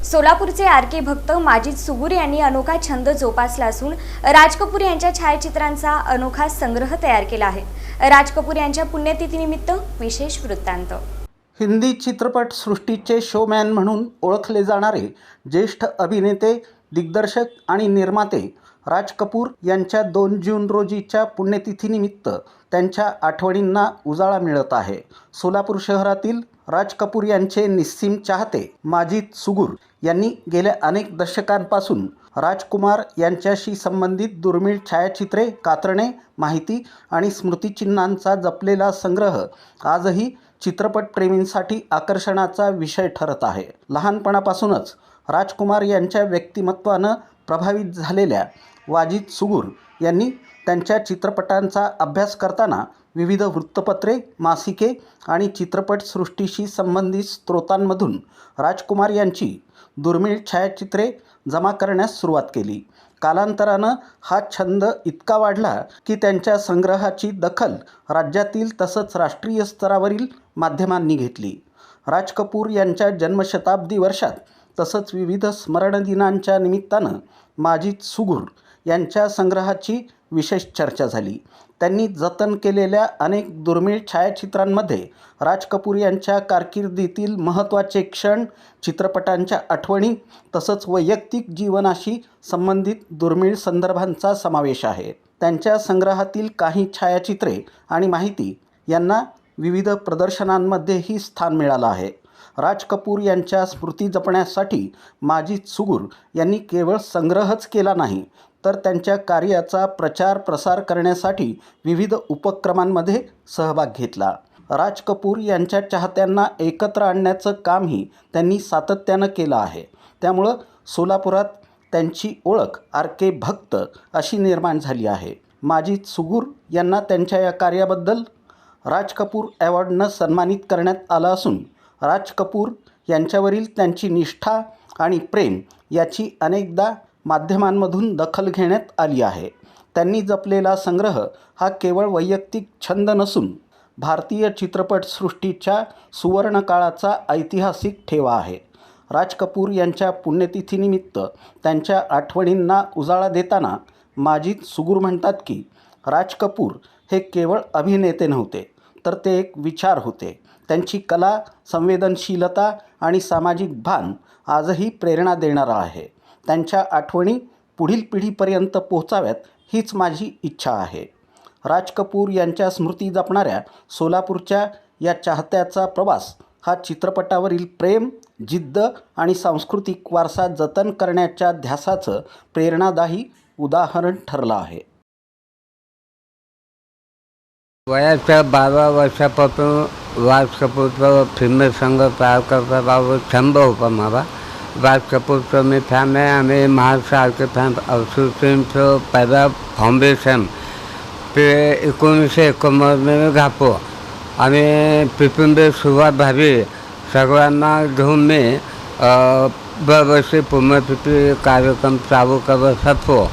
सोलापूरचे आरके भक्त माजिद सुगूर यांनी अनोखा छंद जोपासला असून राज कपूर यांच्या छायाचित्रांचा अनोखा संग्रह तयार केला आहे। राज कपूर यांच्या पुण्यतिथीनिमित्त विशेष वृत्तांत। हिंदी चित्रपट सृष्टीचे शोमॅन म्हणून ओळखले जाणारे ज्येष्ठ अभिनेते, दिग्दर्शक आणि निर्माते राज कपूर यांच्या 2 जून रोजीच्या पुण्यतिथीनिमित्त त्यांच्या आठवणींना उजाळा मिळत आहे। सोलापूर शहरातील राज कपूर यांचे निस्सीम चाहते माजिद सुगूर यांनी गेल्या अनेक दशकांपासून राजकुमार यांच्याशी संबंधित दुर्मिळ छायाचित्रे, कात्रणे, माहिती आणि स्मृतिचिन्हांचा जपलेला संग्रह आजही चित्रपटप्रेमींसाठी आकर्षणाचा विषय ठरत आहे। लहानपणापासूनच राजकुमार यांच्या व्यक्तिमत्वानं प्रभावित झालेल्या माजिद सुगूर यांनी त्यांच्या चित्रपटांचा अभ्यास करताना विविध वृत्तपत्रे, मासिके आणि चित्रपटसृष्टीशी संबंधित स्रोतांमधून राजकुमार यांची दुर्मिळ छायाचित्रे जमा करण्यास सुरुवात केली। कालांतरानं हा छंद इतका वाढला की त्यांच्या संग्रहाची दखल राज्यातील तसंच राष्ट्रीय स्तरावरील माध्यमांनी घेतली। राज कपूर यांच्या जन्मशताब्दी वर्षात तसंच विविध स्मरणदिनांच्या निमित्तानं माजिद सुगूर यांच्या संग्रहाची विशेष चर्चा झाली। त्यांनी जतन केलेल्या अनेक दुर्मिळ छायाचित्रांमध्ये राज कपूर यांच्या कारकिर्दीतील महत्त्वाचे क्षण, चित्रपटांच्या आठवणी तसंच वैयक्तिक जीवनाशी संबंधित दुर्मिळ संदर्भांचा समावेश आहे। त्यांच्या संग्रहातील काही छायाचित्रे आणि माहिती यांना विविध प्रदर्शनांमध्येही स्थान मिळालं आहे। राज कपूर यांच्या स्मृती जपण्यासाठी माजिद सुगूर यांनी केवळ संग्रहच केला नाही, तर त्यांच्या कार्याचा प्रचार प्रसार करण्यासाठी विविध उपक्रमांमध्ये सहभाग घेतला। राज कपूर यांच्या चाहत्यांना एकत्र आणण्याचं कामही त्यांनी सातत्यानं केलं आहे। त्यामुळं सोलापुरात त्यांची ओळख आरके भक्त अशी निर्माण झाली आहे। माजिद सुगूर यांना त्यांच्या या कार्याबद्दल राज कपूर अवॉर्डनं सन्मानित करण्यात आलं असून राज कपूर यांच्यावरील त्यांची निष्ठा आणि प्रेम याची अनेकदा माध्यमांमधून दखल घेण्यात आली आहे। त्यांनी जपलेला संग्रह हा केवळ वैयक्तिक छंद नसून भारतीय चित्रपटसृष्टीच्या सुवर्णकाळाचा ऐतिहासिक ठेवा आहे। राज कपूर यांच्या पुण्यतिथीनिमित्त त्यांच्या आठवणींना उजाळा देताना माजिद सुगूर म्हणतात की राज कपूर हे केवळ अभिनेते नव्हते, तर ते एक विचार होते। त्यांची कला, संवेदनशीलता आणि सामाजिक भान आजही प्रेरणा देणारं आहे। त्यांच्या आठवणी पुढील पिढीपर्यंत पोहोचाव्यात हीच माझी इच्छा आहे। राज कपूर यांच्या स्मृती जपणाऱ्या सोलापूरच्या या चाहत्याचा प्रवास हा चित्रपटावरील प्रेम, जिद्द आणि सांस्कृतिक वारसा जतन करण्याच्या ध्यासाचं प्रेरणादायी उदाहरण ठरलं आहे। वयाच्या 12 वर्षापासून राज कपूरचा फिल्म संघ तयार करण्याबाबत छंद होता मला। राज कपूरचं मी फॅन आहे आणि महाराष्ट्र आरके फॅन असोसिएशनचं पहिला फाउंडेशन ते 1991 घापो आणि तिथून सुरुवात झाली। सगळ्यांना घेऊन मी दरवर्षी पुण्यतिथी कार्यक्रम चालू करत असतो।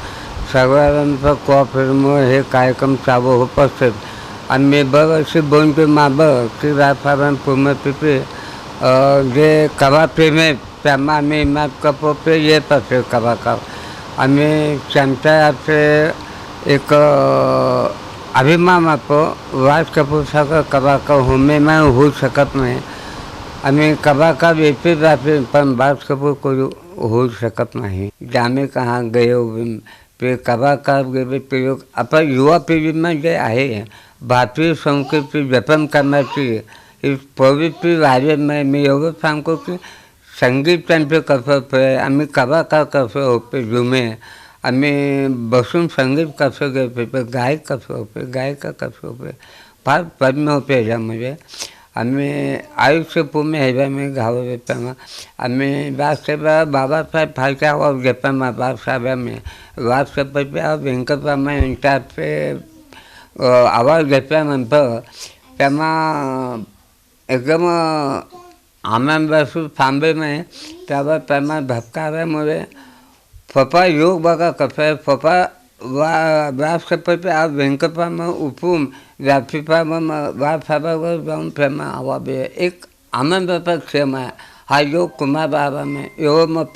सगळ्यांचं कोऑपरेशनमुळे हे कार्यक्रम चालू होत असतात आणि मी दरवर्षी 2 ते मागं की राजसाहेबांनी पुण्यतिथी जे कलाप्रेमी आहेत त्यांना आम्ही इनात करतो, ते येत असेल कलाकार आणि त्यांच्या याचे एक अभिमान असतो। राज कपूरसारखं कलाकार होऊ शकत नाही आणि कलाकार येते जाते, पण राज कपूर कोणी होऊ शकत नाही। जाने कहाँ गए हो ते कलाकार गेले ते लोक। आता युवा पिढींना जे आहे भारतीय संस्कृती जतन करण्याची ही प्रवृत्ती राहिली नाही। मी एवढं सांगतो की संगीत त्यांचं कसं आहे, आम्ही कलाकार कसं होते जुने, आम्ही बसून संगीत कसं घ्यायचं, गायक कसं होते, गायिका कसं होते, फार प्रश्न होते ह्याच्यामध्ये। आम्ही आयुष्य पूर्ण ह्याच्यामध्ये घालवत येताना आम्ही राजसाहेब बाबासाहेब फाळके आवाज घेताना राजसाहेबांनी राष्ट्रपती व्यंकटरामन यांच्याचे आवाज घेतल्यानंतर त्यांना एकदम आनंद असू थांबे नाही। त्यावर त्यांना धक्का आल्यामुळे फपा योग बघा कसं आहे, फपा राष्ट्रपती व्यंकटरामन उठून राजसाहेबांवर जाऊन त्यांना आवाज एक आनंदाचा क्षण आहे। हा योग कुमार बाबा में एवं मत